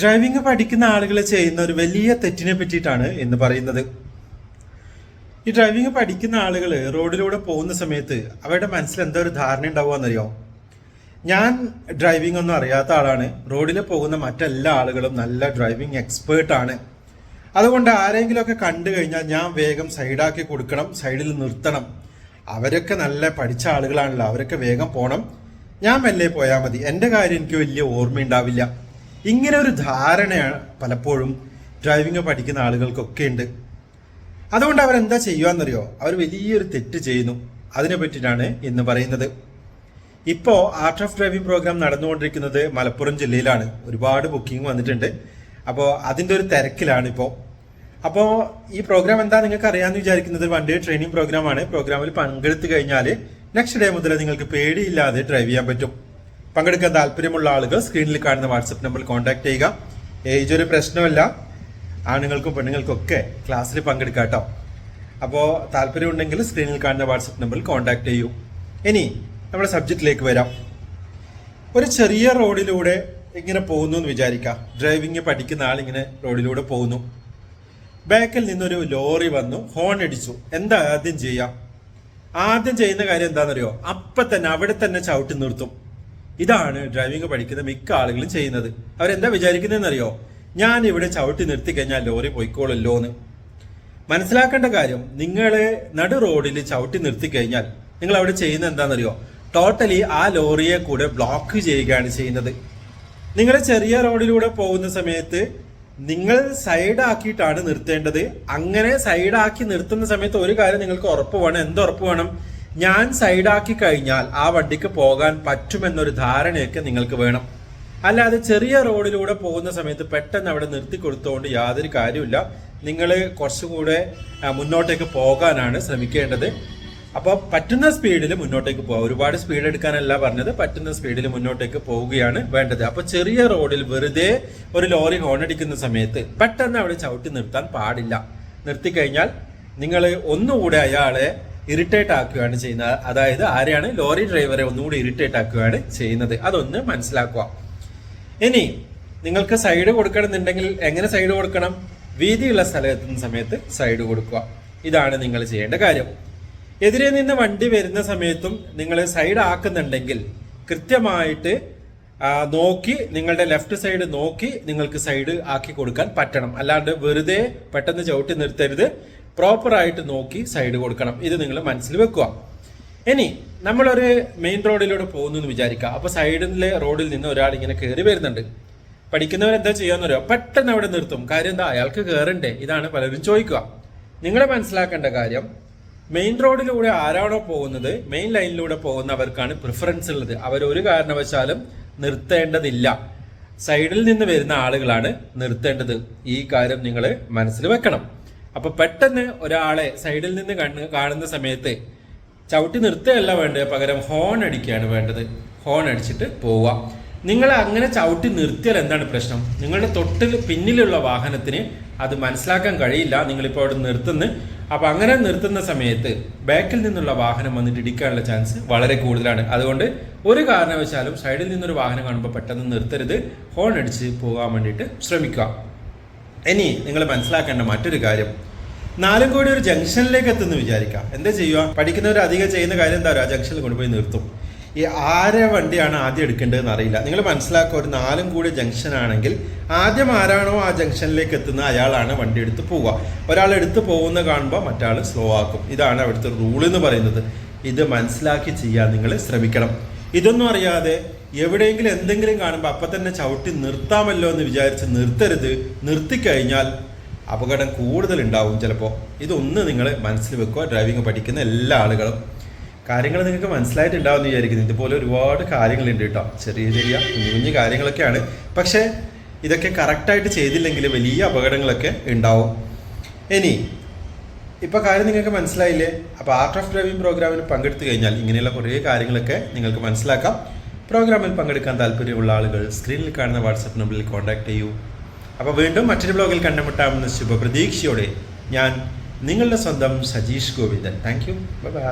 Driving പഠിക്കുന്ന ആളുകൾ ചെയ്യുന്ന ഒരു വലിയ തെറ്റിനെ പറ്റിയിട്ടാണ് എന്ന് പറയുന്നത്. ഈ ഡ്രൈവിംഗ് പഠിക്കുന്ന ആളുകൾ റോഡിലൂടെ പോകുന്ന സമയത്ത് അവരുടെ മനസ്സിൽ എന്താ ഒരു ധാരണ ഉണ്ടാവുകയെന്നറിയോ? ഞാൻ ഡ്രൈവിംഗ് ഒന്നും അറിയാത്ത ആളാണ്, റോഡിൽ പോകുന്ന മറ്റെല്ലാ ആളുകളും നല്ല ഡ്രൈവിംഗ് എക്സ്പേർട്ടാണ്, അതുകൊണ്ട് ആരെങ്കിലുമൊക്കെ കണ്ടു കഴിഞ്ഞാൽ ഞാൻ വേഗം സൈഡാക്കി കൊടുക്കണം, സൈഡിൽ നിർത്തണം, അവരൊക്കെ നല്ല പഠിച്ച ആളുകളാണല്ലോ, അവരൊക്കെ വേഗം പോകണം, ഞാൻ മെല്ലെ പോയാൽ മതി, എൻ്റെ കാര്യം എനിക്ക് വലിയ ഓർമ്മയുണ്ടാവില്ല. ഇങ്ങനെ ഒരു ധാരണയാണ് പലപ്പോഴും ഡ്രൈവിംഗ് പഠിക്കുന്ന ആളുകൾക്കൊക്കെ ഉണ്ട്. അതുകൊണ്ട് അവരെന്താ ചെയ്യുകയെന്നറിയോ? അവർ വലിയൊരു തെറ്റ് ചെയ്യുന്നു. അതിനെ പറ്റിയിട്ടാണ് ഇന്ന് പറയുന്നത്. ഇപ്പോൾ ആർട്ട് ഓഫ് ഡ്രൈവിംഗ് പ്രോഗ്രാം നടന്നുകൊണ്ടിരിക്കുന്നത് മലപ്പുറം ജില്ലയിലാണ്. ഒരുപാട് ബുക്കിംഗ് വന്നിട്ടുണ്ട്. അപ്പോൾ അതിൻ്റെ ഒരു തിരക്കിലാണ് ഇപ്പോൾ. അപ്പോൾ ഈ പ്രോഗ്രാം എന്താ നിങ്ങൾക്ക് അറിയാമെന്ന് വിചാരിക്കുന്നത്, വൺ ഡേ ട്രെയിനിങ് പ്രോഗ്രാമാണ്. പ്രോഗ്രാമിൽ പങ്കെടുത്തു കഴിഞ്ഞാൽ നെക്സ്റ്റ് ഡേ മുതൽ നിങ്ങൾക്ക് പേടിയില്ലാതെ ഡ്രൈവ് ചെയ്യാൻ പറ്റും. പങ്കെടുക്കാൻ താല്പര്യമുള്ള ആളുകൾ സ്ക്രീനിൽ കാണുന്ന വാട്സപ്പ് നമ്പറിൽ കോൺടാക്ട് ചെയ്യുക. ഏജ് ഒരു പ്രശ്നമല്ല, ആണുങ്ങൾക്കും പെണ്ണുങ്ങൾക്കും ഒക്കെ ക്ലാസ്സിൽ പങ്കെടുക്കാം കേട്ടോ. അപ്പോൾ താല്പര്യമുണ്ടെങ്കിൽ സ്ക്രീനിൽ കാണുന്ന വാട്സപ്പ് നമ്പറിൽ കോൺടാക്ട് ചെയ്യൂ. ഇനി നമ്മുടെ സബ്ജക്റ്റിലേക്ക് വരാം. ഒരു ചെറിയ റോഡിലൂടെ ഇങ്ങനെ പോകുന്നു എന്ന് വിചാരിക്കാം. ഡ്രൈവിംഗ് പഠിക്കുന്ന ആളിങ്ങനെ റോഡിലൂടെ പോകുന്നു. ബാക്കിൽ നിന്നൊരു ലോറി വന്നു, ഹോൺ അടിച്ചു. എന്താ ആദ്യം ചെയ്യാം? ആദ്യം ചെയ്യുന്ന കാര്യം എന്താണെന്നറിയോ? അപ്പം തന്നെ അവിടെ തന്നെ ചവിട്ടി നിർത്തും. ഇതാണ് ഡ്രൈവിംഗ് പഠിക്കുന്ന മിക്ക ആളുകളും ചെയ്യുന്നത്. അവരെന്താ വിചാരിക്കുന്നതെന്നറിയോ? ഞാൻ ഇവിടെ ചവിട്ടി നിർത്തി കഴിഞ്ഞാൽ ലോറി പോയിക്കോളല്ലോ എന്ന്. മനസ്സിലാക്കേണ്ട കാര്യം, നിങ്ങൾ നടു റോഡിൽ ചവിട്ടി നിർത്തി കഴിഞ്ഞാൽ നിങ്ങൾ അവിടെ ചെയ്യുന്നത് എന്താണെന്നറിയോ? ടോട്ടലി ആ ലോറിയെ കൂടെ ബ്ലോക്ക് ചെയ്യുകയാണ് ചെയ്യുന്നത്. നിങ്ങൾ ചെറിയ റോഡിലൂടെ പോകുന്ന സമയത്ത് നിങ്ങൾ സൈഡാക്കിയിട്ടാണ് നിർത്തേണ്ടത്. അങ്ങനെ സൈഡാക്കി നിർത്തുന്ന സമയത്ത് ഒരു കാര്യം നിങ്ങൾക്ക് ഉറപ്പ് വേണം. എന്തുറപ്പ് വേണം? ഞാൻ സൈഡാക്കി കഴിഞ്ഞാൽ ആ വണ്ടിക്ക് പോകാൻ പറ്റുമെന്നൊരു ധാരണയൊക്കെ നിങ്ങൾക്ക് വേണം. അല്ലാതെ ചെറിയ റോഡിലൂടെ പോകുന്ന സമയത്ത് പെട്ടെന്ന് അവിടെ നിർത്തി കൊടുത്തുകൊണ്ട് യാതൊരു കാര്യമില്ല. നിങ്ങൾ കുറച്ചുകൂടെ മുന്നോട്ടേക്ക് പോകാനാണ് ശ്രമിക്കേണ്ടത്. അപ്പോൾ പറ്റുന്ന സ്പീഡിൽ മുന്നോട്ടേക്ക് പോകാം. ഒരുപാട് സ്പീഡ് എടുക്കാനല്ല പറഞ്ഞത്, പറ്റുന്ന സ്പീഡിൽ മുന്നോട്ടേക്ക് പോവുകയാണ് വേണ്ടത്. അപ്പോൾ ചെറിയ റോഡിൽ വെറുതെ ഒരു ലോറി ഹോണടിക്കുന്ന സമയത്ത് പെട്ടെന്ന് അവിടെ ചവിട്ടി നിർത്താൻ പാടില്ല. നിർത്തിക്കഴിഞ്ഞാൽ നിങ്ങൾ ഒന്നുകൂടെ അയാളെ ഇറിറ്റേറ്റ് ആക്കുകയാണ് ചെയ്യുന്നത്. അതായത് ആരെയാണ്? ലോറി ഡ്രൈവറെ ഒന്നുകൂടി ഇറിറ്റേറ്റ് ആക്കുകയാണ് ചെയ്യുന്നത്. അതൊന്ന് മനസ്സിലാക്കുക. ഇനി നിങ്ങൾക്ക് സൈഡ് കൊടുക്കണമെന്നുണ്ടെങ്കിൽ എങ്ങനെ സൈഡ് കൊടുക്കണം? വീതിയുള്ള സ്ഥലത്തെത്തുന്ന സമയത്ത് സൈഡ് കൊടുക്കുക. ഇതാണ് നിങ്ങൾ ചെയ്യേണ്ട കാര്യം. എതിരെ നിന്ന് വണ്ടി വരുന്ന സമയത്തും നിങ്ങൾ സൈഡ് ആക്കുന്നുണ്ടെങ്കിൽ കൃത്യമായിട്ട് നോക്കി, നിങ്ങളുടെ ലെഫ്റ്റ് സൈഡ് നോക്കി നിങ്ങൾക്ക് സൈഡ് ആക്കി കൊടുക്കാൻ പറ്റണം. അല്ലാണ്ട് വെറുതെ പെട്ടെന്ന് ചവിട്ടി നിർത്തരുത്. പ്രോപ്പറായിട്ട് നോക്കി സൈഡ് കൊടുക്കണം. ഇത് നിങ്ങൾ മനസ്സിൽ വെക്കുക. ഇനി നമ്മളൊരു മെയിൻ റോഡിലൂടെ പോകുന്നു എന്ന് വിചാരിക്കുക. അപ്പോൾ സൈഡിലെ റോഡിൽ നിന്ന് ഒരാൾ ഇങ്ങനെ കയറി വരുന്നുണ്ട്. പഠിക്കുന്നവരെന്താ ചെയ്യാന്ന് പറയുക? പെട്ടെന്ന് അവിടെ നിർത്തും. കാര്യം എന്താ? അയാൾക്ക് കയറണ്ടേ? ഇതാണ് പലരും ചോദിക്കുക. നിങ്ങൾ മനസ്സിലാക്കേണ്ട കാര്യം, മെയിൻ റോഡിലൂടെ ആരാണോ പോകുന്നത്, മെയിൻ ലൈനിലൂടെ പോകുന്നവർക്കാണ് പ്രിഫറൻസ് ഉള്ളത്. അവരൊരു കാരണവശാലും നിർത്തേണ്ടതില്ല. സൈഡിൽ നിന്ന് വരുന്ന ആളുകളാണ് നിർത്തേണ്ടത്. ഈ കാര്യം നിങ്ങൾ മനസ്സിൽ വെക്കണം. അപ്പൊ പെട്ടെന്ന് ഒരാളെ സൈഡിൽ നിന്ന് കാണുന്ന സമയത്ത് ചവിട്ടി നിർത്തുകയല്ല വേണ്ടത്, പകരം ഹോൺ അടിക്കുകയാണ് വേണ്ടത്. ഹോൺ അടിച്ചിട്ട് പോവുക. നിങ്ങൾ അങ്ങനെ ചവിട്ടി നിർത്തിയാൽ എന്താണ് പ്രശ്നം? നിങ്ങളുടെ തൊട്ടിൽ പിന്നിലുള്ള വാഹനത്തിന് അത് മനസ്സിലാക്കാൻ കഴിയില്ല നിങ്ങളിപ്പോൾ അവിടെ നിർത്തുന്നു. അപ്പൊ അങ്ങനെ നിർത്തുന്ന സമയത്ത് ബാക്കിൽ നിന്നുള്ള വാഹനം വന്നിട്ട് ഇടിക്കാനുള്ള ചാൻസ് വളരെ കൂടുതലാണ്. അതുകൊണ്ട് ഒരു കാരണവശാലും സൈഡിൽ നിന്നൊരു വാഹനം കാണുമ്പോൾ പെട്ടെന്ന് നിർത്തരുത്. ഹോൺ അടിച്ച് പോകാൻ വേണ്ടിയിട്ട് ശ്രമിക്കുക. ഇനി നിങ്ങൾ മനസ്സിലാക്കേണ്ട മറ്റൊരു കാര്യം, നാലുംകോടി ഒരു ജംഗ്ഷനിലേക്ക് എത്തുന്നു വിചാരിക്കാം. എന്താ ചെയ്യുക? പഠിക്കുന്നവർ അധികം ചെയ്യുന്ന കാര്യം എന്താ പറയുക? ആ ജംഗ്ഷനിൽ കൊണ്ടുപോയി നിർത്തും. ഈ ആരെ വണ്ടിയാണ് ആദ്യം എടുക്കേണ്ടതെന്ന് അറിയില്ല. നിങ്ങൾ മനസ്സിലാക്കുക, ഒരു നാലുംകൂടി ജംഗ്ഷൻ ആണെങ്കിൽ ആദ്യം ആരാണോ ആ ജംഗ്ഷനിലേക്ക് എത്തുന്നത് അയാളാണ് വണ്ടി എടുത്ത് പോവുക. ഒരാൾ എടുത്ത് പോകുന്ന കാണുമ്പോൾ മറ്റാൾ സ്ലോ ആക്കും. ഇതാണ് അവിടുത്തെ റൂൾ എന്ന് പറയുന്നത്. ഇത് മനസ്സിലാക്കി ചെയ്യാൻ നിങ്ങൾ ശ്രമിക്കണം. ഇതൊന്നും അറിയാതെ എവിടെയെങ്കിലും എന്തെങ്കിലും കാണുമ്പോൾ അപ്പം തന്നെ ചവിട്ടി നിർത്താമല്ലോ എന്ന് വിചാരിച്ച് നിർത്തരുത്. നിർത്തിക്കഴിഞ്ഞാൽ അപകടം കൂടുതൽ ഉണ്ടാവും ചിലപ്പോൾ. ഇതൊന്ന് നിങ്ങൾ മനസ്സിൽ വെക്കുക. ഡ്രൈവിംഗ് പഠിക്കുന്ന എല്ലാ ആളുകളും കാര്യങ്ങൾ നിങ്ങൾക്ക് മനസ്സിലായിട്ടുണ്ടാവും എന്ന് വിചാരിക്കുന്നു. ഇതുപോലെ ഒരുപാട് കാര്യങ്ങളുണ്ട് കേട്ടോ. ചെറിയ ചെറിയ കുഞ്ഞു കുഞ്ഞു കാര്യങ്ങളൊക്കെയാണ്. പക്ഷേ ഇതൊക്കെ കറക്റ്റായിട്ട് ചെയ്തില്ലെങ്കിൽ വലിയ അപകടങ്ങളൊക്കെ ഉണ്ടാവും. ഇനി ഇപ്പോൾ കാര്യം നിങ്ങൾക്ക് മനസ്സിലായില്ലേ? അപ്പോൾ ആർട്ട് ഓഫ് ഡ്രൈവിംഗ് പ്രോഗ്രാമിൽ പങ്കെടുത്തു കഴിഞ്ഞാൽ ഇങ്ങനെയുള്ള കുറേ കാര്യങ്ങളൊക്കെ നിങ്ങൾക്ക് മനസ്സിലാക്കാം. പ്രോഗ്രാമിൽ പങ്കെടുക്കാൻ താല്പര്യമുള്ള ആളുകൾ സ്ക്രീനിൽ കാണുന്ന വാട്സപ്പ് നമ്പറിൽ കോൺടാക്ട് ചെയ്യൂ. അപ്പോൾ വീണ്ടും മറ്റൊരു ബ്ലോഗിൽ കണ്ടുമുട്ടാമെന്ന ശുഭപ്രതീക്ഷയോടെ ഞാൻ നിങ്ങളുടെ സ്വന്തം Sajeesh Govindan. Thank you. Bye bye.